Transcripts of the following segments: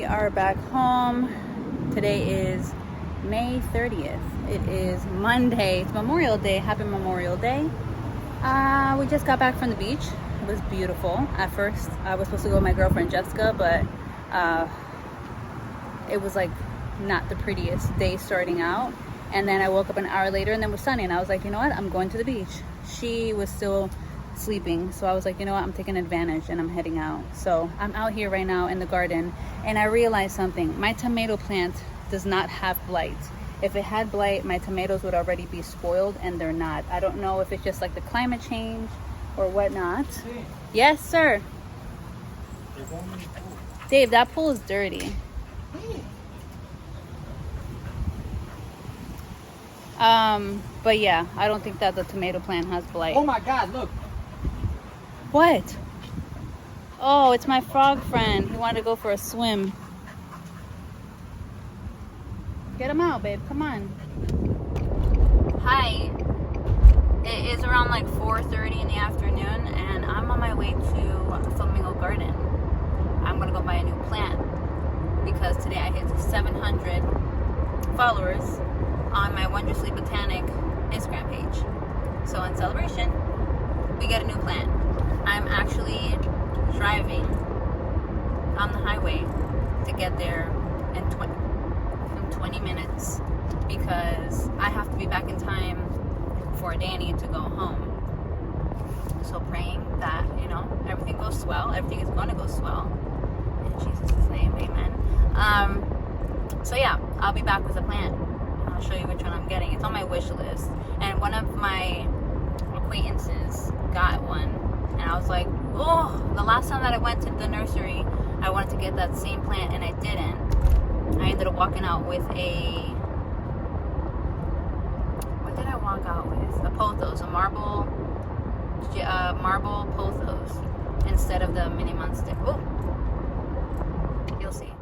We are back home. Today is May 30th. It is Monday. It's Memorial Day. Happy Memorial Day. We just got back from the beach. It was beautiful. At first, I was supposed to go with my girlfriend Jessica, but it was like not the prettiest day starting out. And then I woke up an hour later and then it was sunny. And I was like, you know what? I'm going to the beach. She was still sleeping, so I was like, you know what, I'm taking advantage and I'm heading out. So I'm out here right now in the garden, and I realized something. My tomato plant does not have blight. If it had blight, my tomatoes would already be spoiled, and they're not. I don't know if it's just like the climate change or whatnot. Hey. Yes, sir. Dave, that pool is dirty. But yeah, I don't think that the tomato plant has blight. Oh my God, look. What? Oh, it's my frog friend. He wanted to go for a swim. Get him out, babe. Come on. Hi. It is around like 4:30 in the afternoon, and I'm on my way to Flamingo Garden. I'm gonna go buy a new plant because today I hit 700 followers on my Wondrously Botanic Instagram page. So in celebration, we get a new plant. I'm actually driving on the highway to get there in 20 minutes because I have to be back in time for Danny to go home. So praying that, you know, everything goes swell. Everything is going to go swell. In Jesus' name, amen. So yeah, I'll be back with a plant. I'll show you which one I'm getting. It's on my wish list. And one of my acquaintances got one. And I was like, oh, the last time that I went to the nursery, I wanted to get that same plant and I didn't. I ended up walking out with what did I walk out with? A pothos, a marble pothos instead of the mini munstick. Oh, you'll see.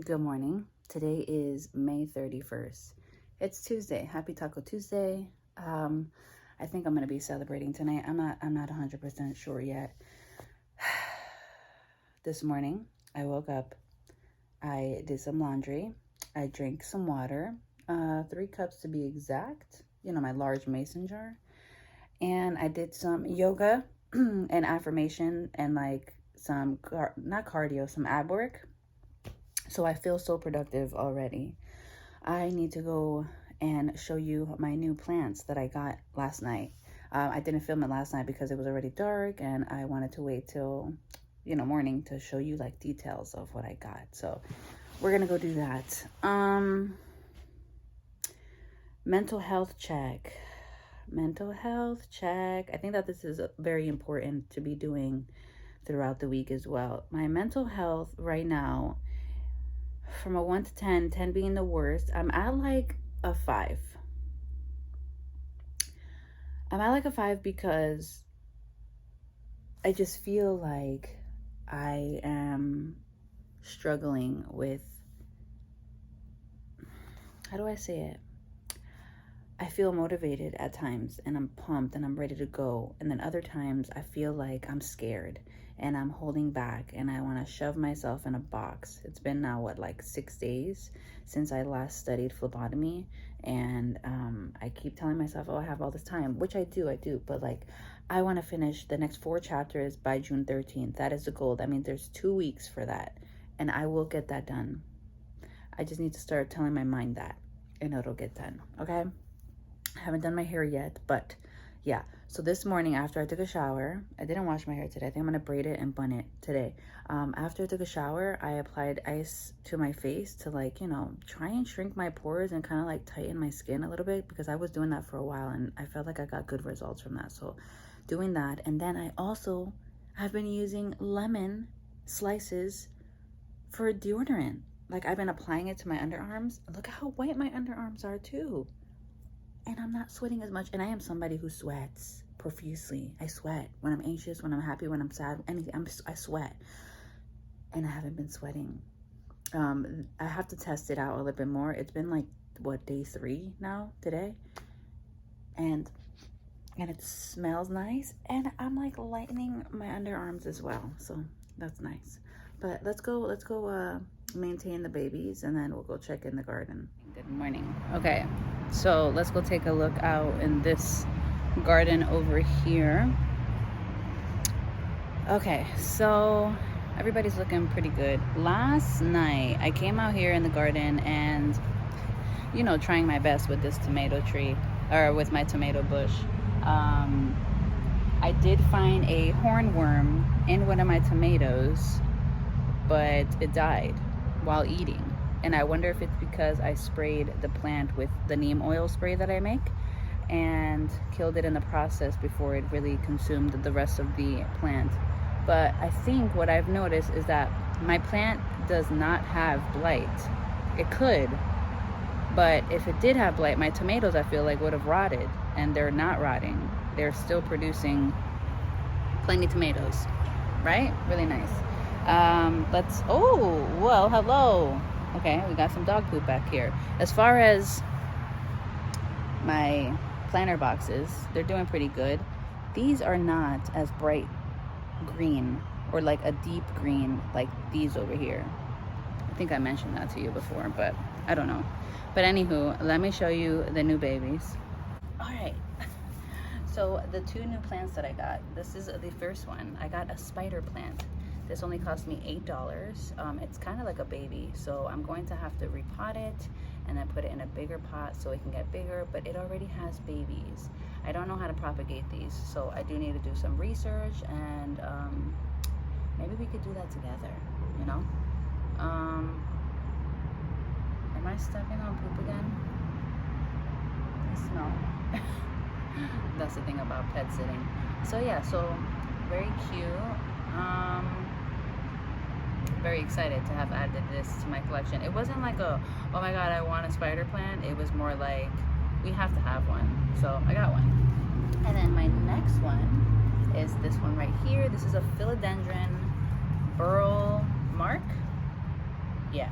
Good morning. Today is May 31st. It's Tuesday. Happy Taco Tuesday. I think I'm going to be celebrating tonight. I'm not 100% sure yet. This morning, I woke up. I did some laundry. I drank some water, 3 cups to be exact. You know, my large mason jar. And I did some yoga and affirmation and like some, not cardio, some ab work. So I feel so productive already. I need to go and show you my new plants that I got last night. I didn't film it last night because it was already dark and I wanted to wait till, you know, morning to show you like details of what I got. So we're gonna go do that. Mental health check. I think that this is very important to be doing throughout the week as well. My mental health right now, from a 1 to 10, 10 being the worst, I'm at like a 5. I'm at like a 5 because I just feel like I am struggling with, how do I say it? I feel motivated at times and I'm pumped and I'm ready to go. And then other times I feel like I'm scared and I'm holding back and I want to shove myself in a box. It's been now, what, like 6 days since I last studied phlebotomy. And I keep telling myself, oh, I have all this time, which I do. But like, I want to finish the next 4 chapters by June 13th. That is the goal. That means there's 2 weeks for that. And I will get that done. I just need to start telling my mind that and it'll get done. Okay. I haven't done my hair yet, but yeah. So this morning after I took a shower, I didn't wash my hair today. I think I'm going to braid it and bun it today. After I took a shower, I applied ice to my face to like, you know, try and shrink my pores and kind of like tighten my skin a little bit because I was doing that for a while and I felt like I got good results from that. So doing that. And then I also have been using lemon slices for deodorant. Like I've been applying it to my underarms. Look at how white my underarms are too. And I'm not sweating as much. And I am somebody who sweats profusely. I sweat when I'm anxious, when I'm happy, when I'm sad, anything. I sweat. And I haven't been sweating. I have to test it out a little bit more. It's been like, what, day 3 now, today? And it smells nice. And I'm like lightening my underarms as well. So that's nice. But let's go maintain the babies, and then we'll go check in the garden. Good morning. Okay, so let's go take a look out in this garden over here. Okay, so everybody's looking pretty good. Last night I came out here in the garden and, you know, trying my best with this tomato tree, or with my tomato bush. I did find a hornworm in one of my tomatoes, but it died while eating. And I wonder if it's because I sprayed the plant with the neem oil spray that I make and killed it in the process before it really consumed the rest of the plant. But I think what I've noticed is that my plant does not have blight. It could, but if it did have blight, my tomatoes, I feel like, would have rotted, and they're not rotting. They're still producing plenty of tomatoes, right? Really nice. Oh, well, hello. Okay, we got some dog poop back here. As far as my planter boxes, they're doing pretty good. These are not as bright green or like a deep green like these over here. I think I mentioned that to you before, but I don't know. But anywho, let me show you the new babies. All right. So the two new plants that I got, this is the first one. I got a spider plant. This only cost me $8. It's kind of like a baby, so I'm going to have to repot it and then put it in a bigger pot so it can get bigger, but it already has babies. I don't know how to propagate these, so I do need to do some research, and maybe we could do that together, you know? Am I stepping on poop again? No. That's the thing about pet sitting. So yeah, so very cute. Very excited to have added this to my collection. It wasn't like a, oh my god, I want a spider plant. It was more like, we have to have one. So I got one. And then my next one is this one right here. This is a philodendron burl mark. Yeah,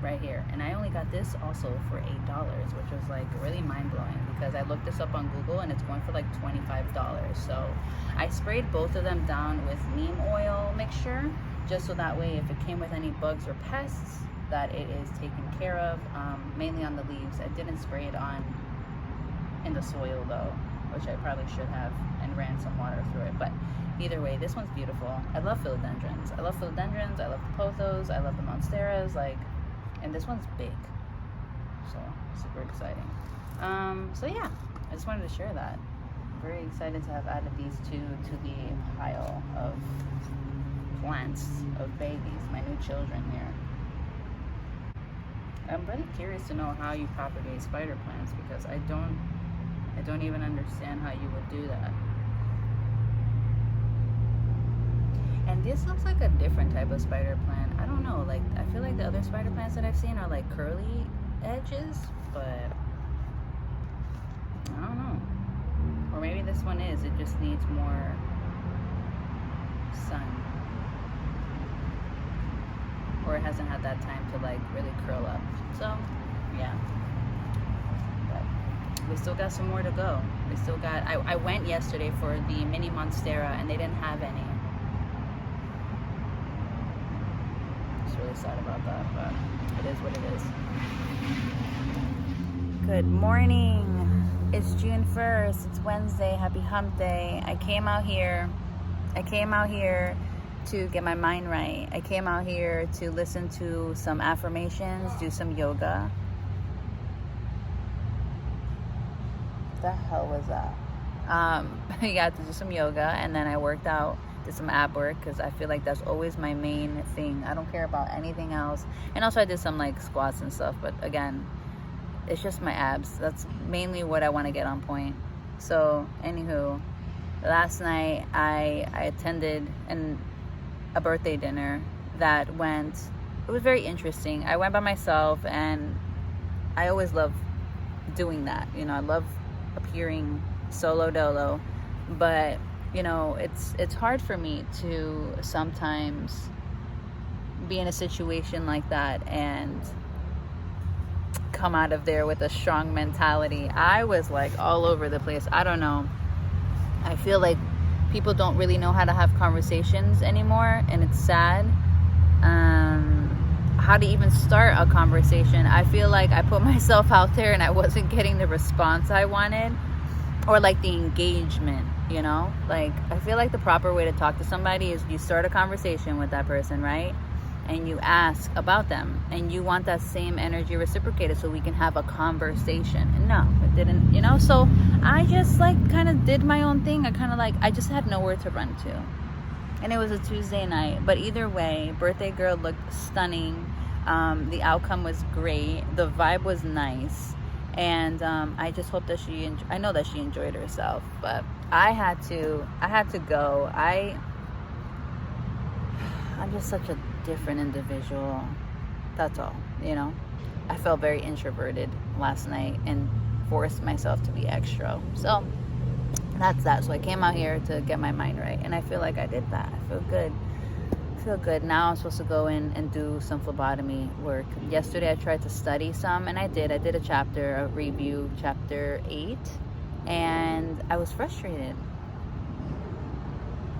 right here. And I only got this also for $8, which was like really mind-blowing because I looked this up on Google and it's going for like $25. So I sprayed both of them down with neem oil mixture, just so that way if it came with any bugs or pests, that it is taken care of, mainly on the leaves. I didn't spray it on in the soil though, which I probably should have, and ran some water through it. But either way, this one's beautiful. I love philodendrons. I love philodendrons, I love the pothos, I love the monsteras, like, and this one's big, so super exciting. So yeah, I just wanted to share that. Very excited to have added these two to the pile of plants of babies, my new children here. I'm really curious to know how you propagate spider plants, because I don't even understand how you would do that. And this looks like a different type of spider plant. I don't know, like, I feel like the other spider plants that I've seen are like curly edges, but I don't know. Or maybe this one is, it just needs more sun. Or it hasn't had that time to like really curl up. So, yeah. But we still got some more to go. We still got, I went yesterday for the mini monstera and they didn't have any. Really sad about that, but it is what it is. Good morning. It's June 1st. It's Wednesday. Happy hump day. I came out here to get my mind right. I came out here to listen to some affirmations, do some yoga. What the hell was that? Yeah, to do some yoga, and then I worked out, did some ab work, because I feel like that's always my main thing. I don't care about anything else. And also I did some like squats and stuff, but again, it's just my abs. That's mainly what I want to get on point. So anywho, last night I attended a birthday dinner that it was very interesting. I went by myself, and I always love doing that. You know, I love appearing solo dolo, but you know, it's hard for me to sometimes be in a situation like that and come out of there with a strong mentality. I was like all over the place. I don't know. I feel like people don't really know how to have conversations anymore, and it's sad. how to even start a conversation. I feel like I put myself out there and I wasn't getting the response I wanted, or like the engagement, you know? Like, I feel like the proper way to talk to somebody is you start a conversation with that person, right? And you ask about them, and you want that same energy reciprocated so we can have a conversation. And no, it didn't, you know? So I just like kind of did my own thing. I just had nowhere to run to. And it was a Tuesday night. But either way, birthday girl looked stunning. The outcome was great. The vibe was nice. And I just hope that I know that she enjoyed herself. But I had to go. I'm just such a different individual. That's all, you know. I felt very introverted last night and forced myself to be extra. So that's that. So I came out here to get my mind right, and I feel like I did that. I feel good. Now I'm supposed to go in and do some phlebotomy work. Yesterday I tried to study some, and I did a review, chapter 8, and I was frustrated.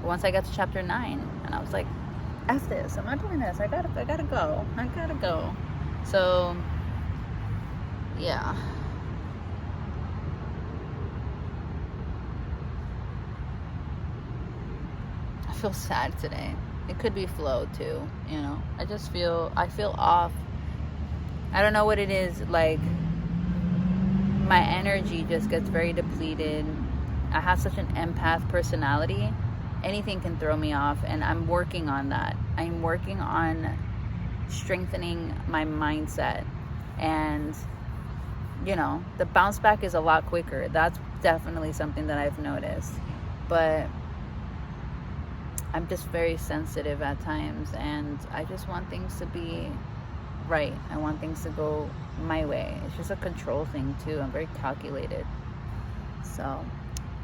Once I got to chapter 9, and I was like, F this, I'm not doing this. I gotta go. So yeah, I feel sad today. It could be flow too, you know. I feel off. I don't know what it is. Like, my energy just gets very depleted. I have such an empath personality. Anything can throw me off, and I'm working on that. I'm working on strengthening my mindset, and you know, the bounce back is a lot quicker. That's definitely something that I've noticed. But I'm just very sensitive at times, and I just want things to be right. I want things to go my way. It's just a control thing too. I'm very calculated. So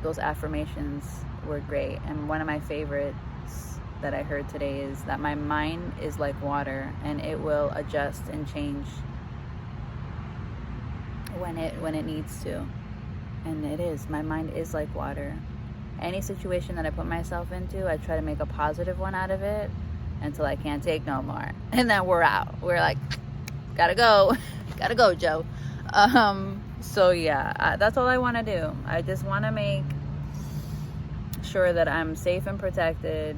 those affirmations were great. And one of my favorites that I heard today is that my mind is like water, and it will adjust and change when it needs to. And it is. My mind is like water. Any situation that I put myself into, I try to make a positive one out of it until I can't take no more. And then we're out. We're like, gotta go. Gotta go, Joe. So yeah, that's all I want to do. I just want to make sure that I'm safe and protected.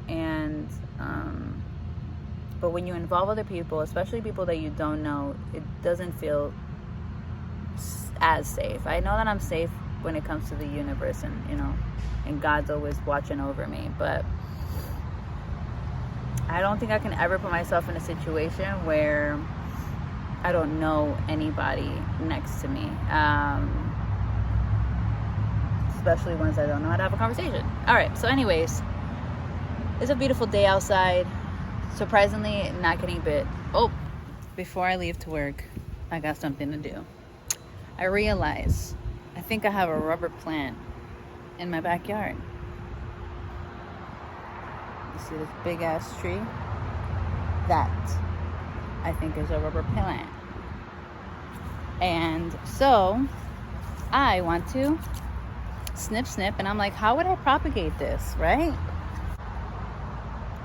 And but when you involve other people, especially people that you don't know, it doesn't feel as safe. I know that I'm safe when it comes to the universe, and you know, and God's always watching over me, but I don't think I can ever put myself in a situation where I don't know anybody next to me, especially ones I don't know how to have a conversation. All right, so anyways, it's a beautiful day outside. Surprisingly, not getting bit. Oh, before I leave to work, I got something to do. I realize I think I have a rubber plant in my backyard. You see this big ass tree? That, I think, is a rubber plant. And so I want to snip, and I'm like, how would I propagate this, right?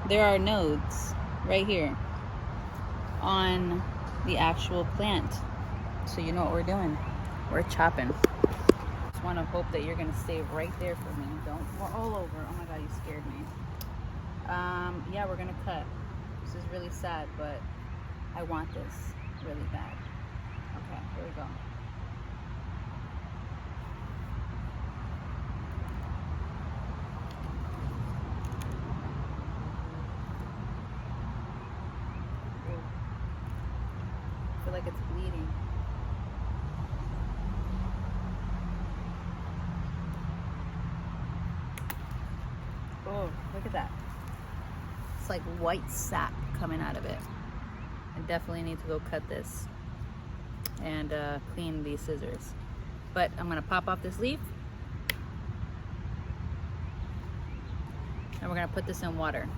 There are nodes right here on the actual plant. So you know what we're doing? We're chopping. Just want to hope that you're gonna stay right there for me. We're all over. Oh my God, you scared me. Yeah, we're gonna cut. This is really sad, but I want this really bad. Okay, here we go. I feel like it's bleeding. Oh, look at that. It's like white sap coming out of it. I definitely need to go cut this and clean these scissors. But I'm gonna pop off this leaf, and we're gonna put this in water.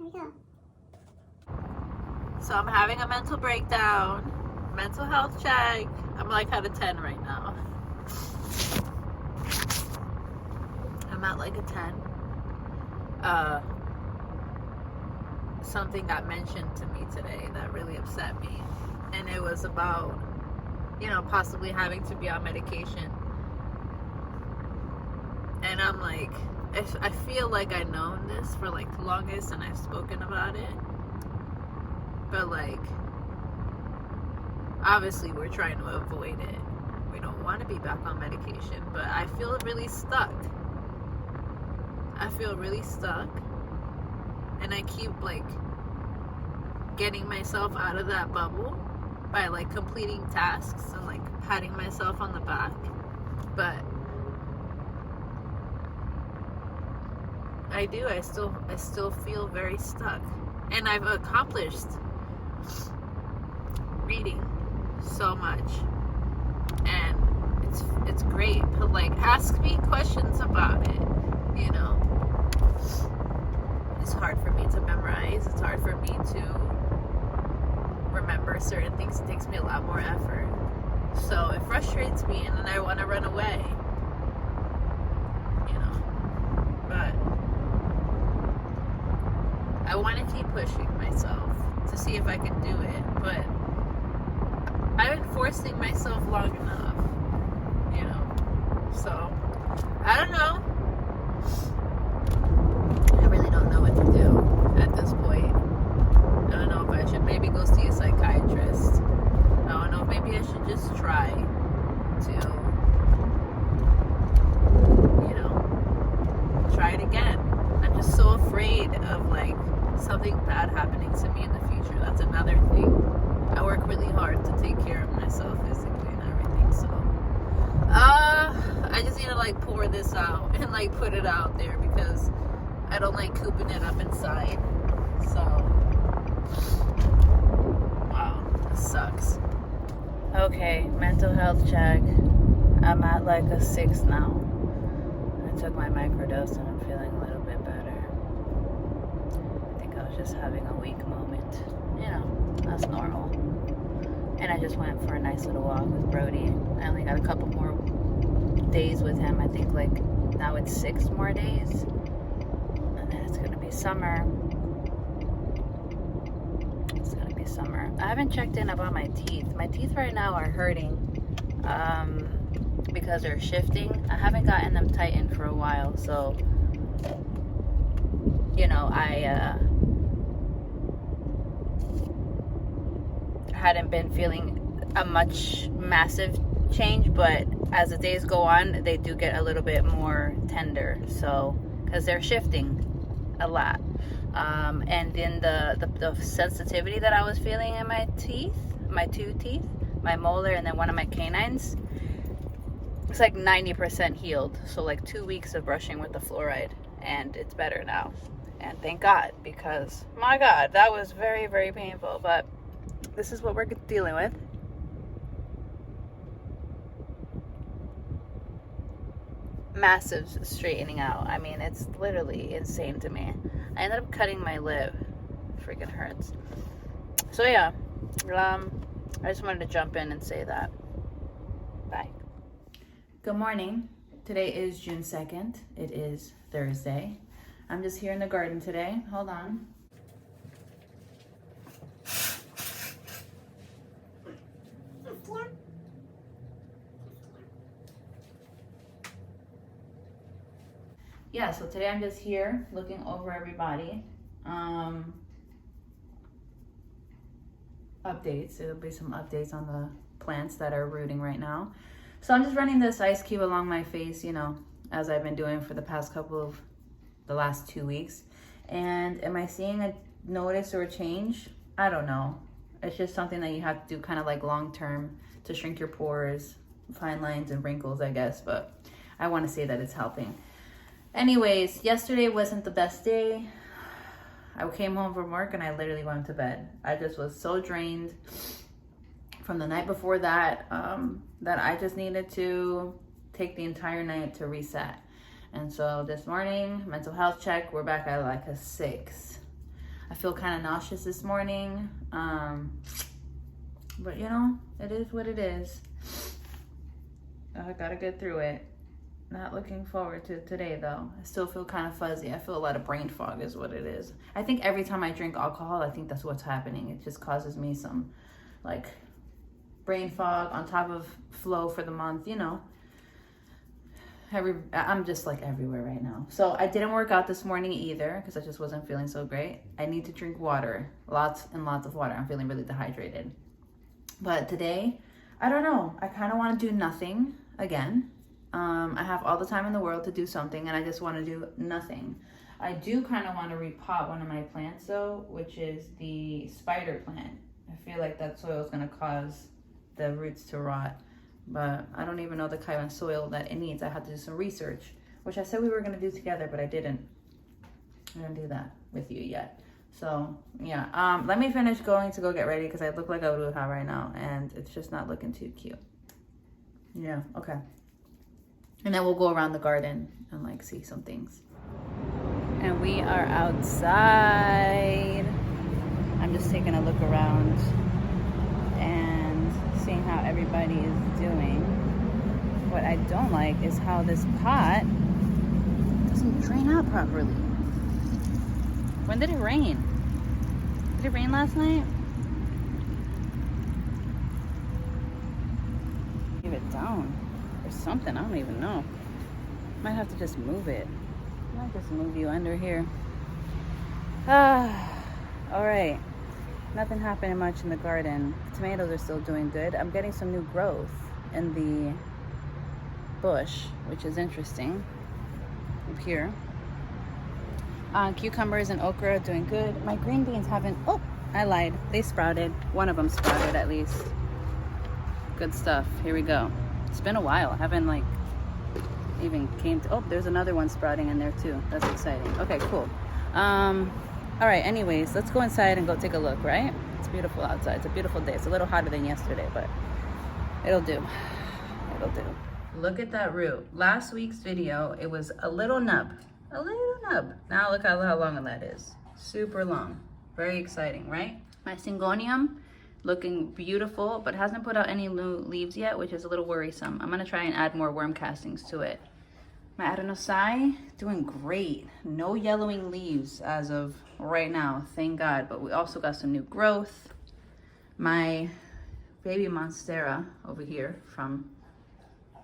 we go. So I'm having a mental breakdown, mental health check. I'm like at a 10 right now. I'm at like a 10. Something got mentioned to me today that really upset me. And it was about, possibly having to be on medication. And I'm like, I feel like I've known this for like the longest and I've spoken about it. But like, obviously we're trying to avoid it. We don't want to be back on medication, but I feel really stuck. And I keep like getting myself out of that bubble by like completing tasks and like patting myself on the back. But I still feel very stuck. And I've accomplished reading so much. And it's great. But like, ask me questions about it, It's hard for me to memorize. It's hard for me to remember certain things. It takes me a lot more effort. So it frustrates me and then I want to run away. But I want to keep pushing myself to see if I can do it. But I've been forcing myself long enough, So I don't know. I really don't know what to do at this point. I don't know if I should maybe go see a psychiatrist. I don't know, maybe I should just try to, try it again. I'm just so afraid of like something bad happening to me in the future. That's another thing. I work really hard to take care of myself physically and everything, so I just need to like pour this out and like put it out there because I don't like cooping it up inside. So wow, this sucks. Okay, mental health check. I'm at like a 6 now. I took my microdose and I'm feeling a little bit better. I think I was just having a weak moment. That's normal. And I just went for a nice little walk with Brody. I only got a couple more days with him. I think like now it's 6 more days. And then it's gonna be summer. I haven't checked in about my teeth. My teeth right now are hurting because they're shifting. I haven't gotten them tightened for a while, so I hadn't been feeling a massive change, but as the days go on, they do get a little bit more tender. So because they're shifting a lot. And then the sensitivity that I was feeling in my teeth, my 2 teeth, my molar and then one of my canines, it's like 90% healed. So like 2 weeks of brushing with the fluoride and it's better now. And thank God, because my God, that was very, very painful. But this is what we're dealing with. Massive straightening out. I mean, it's literally insane to me. I ended up cutting my lip. Freaking hurts. So yeah, I just wanted to jump in and say that. Bye. Good morning. Today is June 2nd. It is Thursday. I'm just here in the garden today. Hold on. Yeah, so today I'm just here looking over everybody. Updates. There'll be some updates on the plants that are rooting right now. So I'm just running this ice cube along my face, as I've been doing for the last 2 weeks. And am I seeing a notice or a change? I don't know. It's just something that you have to do kind of like long term to shrink your pores, fine lines and wrinkles, I guess. But I want to say that it's helping. Anyways, yesterday wasn't the best day. I came home from work and I literally went to bed. I just was so drained from the night before that, that I just needed to take the entire night to reset. And so this morning, mental health check, we're back at like a 6. I feel kind of nauseous this morning. But you know, it is what it is. I gotta get through it. Not looking forward to today though. I still feel kind of fuzzy. I feel a lot of brain fog is what it is. I think every time I drink alcohol, I think that's what's happening. It just causes me some like brain fog on top of flow for the month, you know. I'm just like everywhere right now. So I didn't work out this morning either because I just wasn't feeling so great. I need to drink water, lots and lots of water. I'm feeling really dehydrated. But today, I don't know. I kind of want to do nothing again. I have all the time in the world to do something and I just want to do nothing. I do kind of want to repot one of my plants though, which is the spider plant. I feel like that soil is going to cause the roots to rot, but I don't even know the kind of soil that it needs. I had to do some research, which I said we were going to do together, but I didn't. I didn't do that with you yet. So yeah, let me finish going to go get ready because I look like a bruja right now and it's just not looking too cute. Yeah, okay. And then we'll go around the garden and like see some things. And we are outside. I'm just taking a look around and seeing how everybody is doing. What I don't like is how this pot doesn't drain out properly. When did it rain? Did it rain last night? Leave it down or something, I don't even know. Might have to just move it. Might just move you under here. All right. Nothing happening much in the garden. Tomatoes are still doing good. I'm getting some new growth in the bush, which is interesting. Up here. Cucumbers and okra are doing good. My green beans haven't, oh, I lied. They sprouted. One of them sprouted at least. Good stuff. Here we go. It's been a while. I haven't like even came to, oh, there's another one sprouting in there too. That's exciting. Okay, cool. All right, anyways, let's go inside and go take a look, right? It's beautiful outside. It's a beautiful day. It's a little hotter than yesterday, but it'll do. It'll do. Look at that root. Last week's video, it was a little nub. A little nub. Now look how long that is. Super long. Very exciting, right? My Syngonium looking beautiful, but hasn't put out any new leaves yet, which is a little worrisome. I'm gonna try and add more worm castings to it. My Alocasia doing great. No yellowing leaves as of right now, thank God. But we also got some new growth. My baby Monstera over here from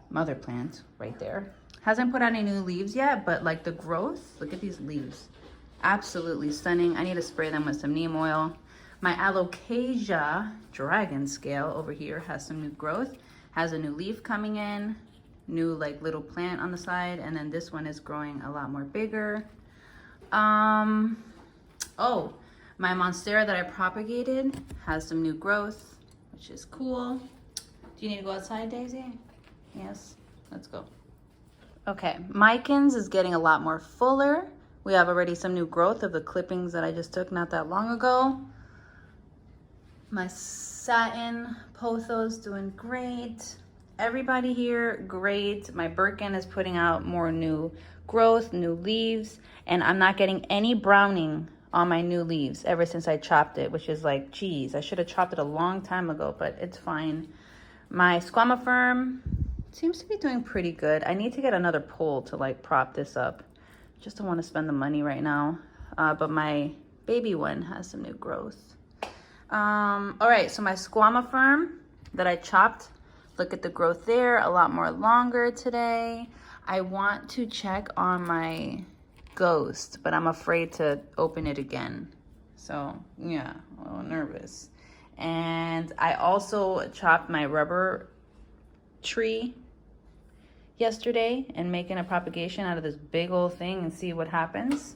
mother plant right there hasn't put out any new leaves yet, but like the growth, look at these leaves. Absolutely stunning. I need to spray them with some neem oil. My Alocasia dragon scale over here has some new growth, has a new leaf coming in, new like little plant on the side, and then this one is growing a lot more bigger. Oh, my Monstera that I propagated has some new growth, which is cool. Do you need to go outside, Daisy? Yes, let's go. Okay, Mykins is getting a lot more fuller. We have already some new growth of the clippings that I just took not that long ago. My satin Potho's doing great. Everybody here, great. My Birkin is putting out more new growth, new leaves, and I'm not getting any browning on my new leaves ever since I chopped it, which is like, geez, I should have chopped it a long time ago, but it's fine. My Squamifirm seems to be doing pretty good. I need to get another pole to like prop this up. Just don't want to spend the money right now. But my baby one has some new growth. All right, so my Squamifirm that I chopped, look at the growth there, a lot more longer today. I want to check on my Ghost, but I'm afraid to open it again. So yeah, a little nervous. And I also chopped my rubber tree yesterday and making a propagation out of this big old thing and see what happens.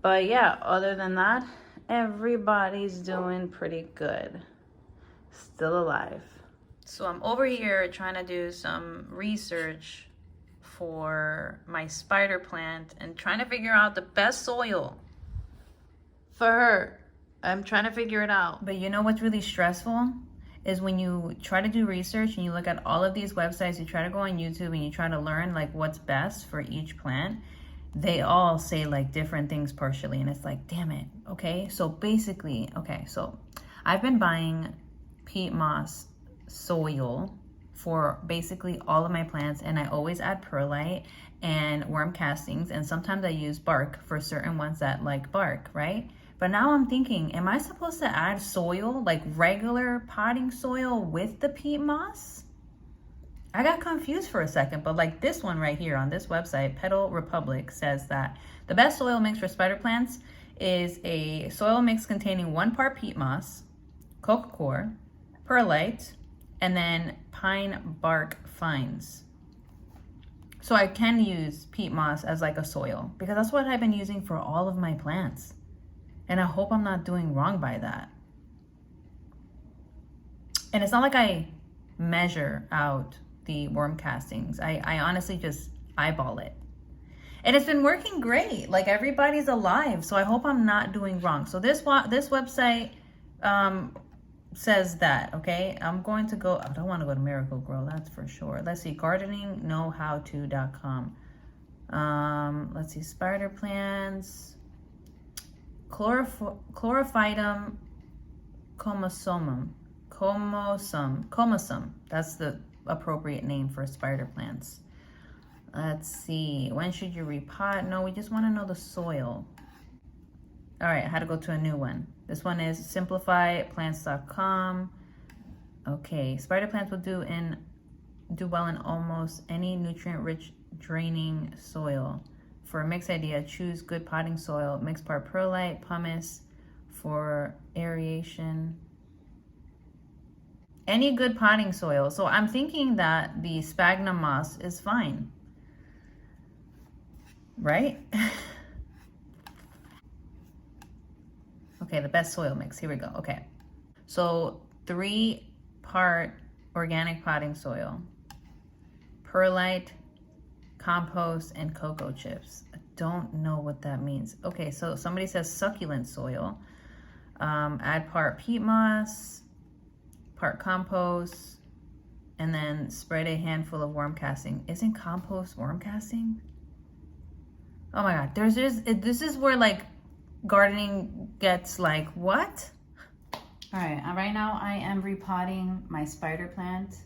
But yeah, other than that, everybody's doing pretty good. Still alive. So I'm over here trying to do some research for my spider plant and trying to figure out the best soil for her. I'm trying to figure it out. But you know what's really stressful is when you try to do research and you look at all of these websites, you try to go on YouTube and you try to learn like what's best for each plant. they all say like different things partially, and it's like, damn it. Okay, so basically, okay, so I've been buying peat moss soil for basically all of my plants, and I always add perlite and worm castings, and sometimes I use bark for certain ones that like bark, right? But now I'm thinking, am I supposed to add soil, like regular potting soil with the peat moss? I got confused for a second, but like this one right here on this website, Petal Republic, says that the best soil mix for spider plants is a soil mix containing 1 part peat moss, coco coir, perlite, and then pine bark fines. So I can use peat moss as like a soil because that's what I've been using for all of my plants. And I hope I'm not doing wrong by that. And it's not like I measure out the worm castings. I honestly just eyeball it. And it's been working great. Like everybody's alive. So I hope I'm not doing wrong. So this website says that, okay? I'm going to go, I don't want to go to Miracle Grow, that's for sure. Let's see, gardeningknowhowto.com. Let's see, spider plants, chlorophytum comosum. That's the appropriate name for spider plants. Let's see, when should you repot? No, we just want to know the soil. All right, I had to go to a new one. This one is simplifyplants.com. Okay, spider plants will do well in almost any nutrient-rich draining soil. For a mixed idea, choose good potting soil, mixed part perlite, pumice for aeration. Any good potting soil. So I'm thinking that the sphagnum moss is fine, right? Okay, the best soil mix. Here we go. Okay. So 3-part organic potting soil, perlite, compost, and cocoa chips. I don't know what that means. Okay, so somebody says succulent soil. Add part peat moss, part compost, and then spread a handful of worm casting. Isn't compost worm casting? Oh my God, this is where like gardening gets like, what? All right, right now I am repotting my spider plant.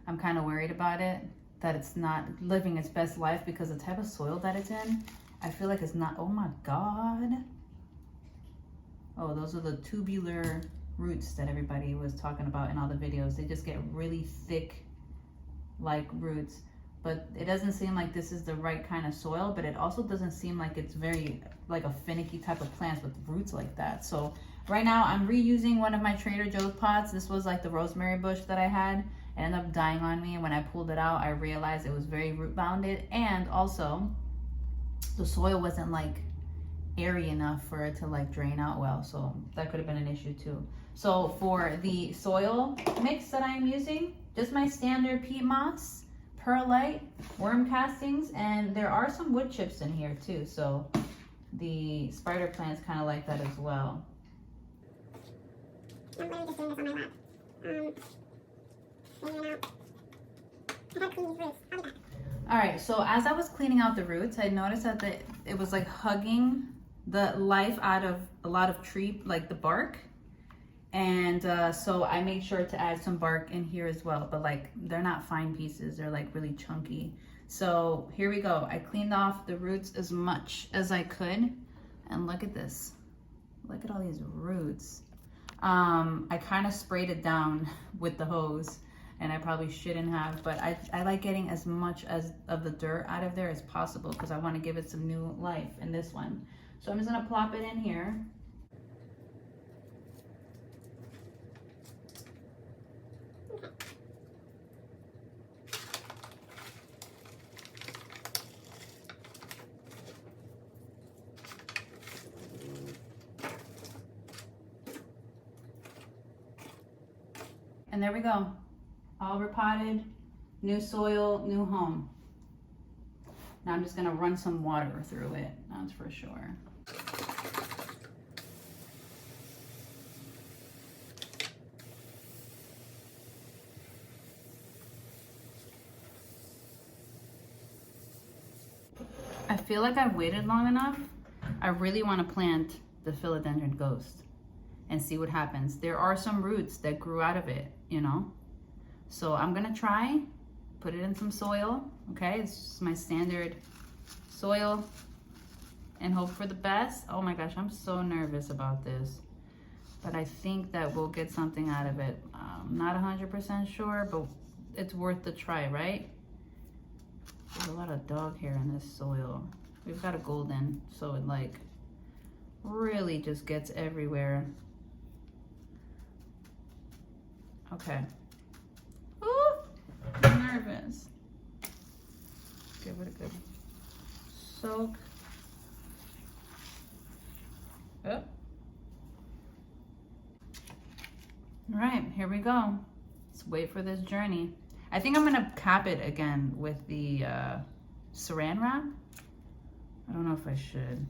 I'm kind of worried about it, that it's not living its best life because the type of soil that it's in, I feel like it's not, oh my God. Oh, those are the tubular roots that everybody was talking about in all the videos. They just get really thick like roots, but it doesn't seem like this is the right kind of soil, but it also doesn't seem like it's very like a finicky type of plants with roots like that. So right now I'm reusing one of my Trader Joe's pots. This was like the rosemary bush that I had. It ended up dying on me, and when I pulled it out I realized it was very root bounded, and also the soil wasn't like airy enough for it to like drain out well, so that could have been an issue too. So for the soil mix that I'm using, just my standard peat moss, perlite, worm castings, and there are some wood chips in here too, so the spider plants kind of like that as well. I'm really just doing this on my lap. All right, so as I was cleaning out the roots, I noticed that it was like hugging the life out of a lot of tree, like the bark. And so I made sure to add some bark in here as well, but like they're not fine pieces, they're like really chunky. So here we go. I cleaned off the roots as much as I could, and look at this. Look at all these roots. I kind of sprayed it down with the hose, and I probably shouldn't have, but I like getting as much of the dirt out of there as possible because I want to give it some new life in this one. So I'm just gonna plop it in here. And there we go. All repotted, new soil, new home. Now I'm just gonna run some water through it, that's for sure. I I feel like I've waited long enough. I really want to plant the philodendron ghost and see what happens. There are some roots that grew out of it, you know? So I'm gonna try, put it in some soil, okay? It's just my standard soil and hope for the best. Oh my gosh, I'm so nervous about this. But I think that we'll get something out of it. I'm not 100% sure, but it's worth the try, right? There's a lot of dog hair in this soil. We've got a golden, so it like really just gets everywhere. Okay. Ooh, I'm nervous. Give it a good soak. Oh. All right, here we go. Let's wait for this journey. I think I'm gonna cap it again with the saran wrap. I don't know if I should.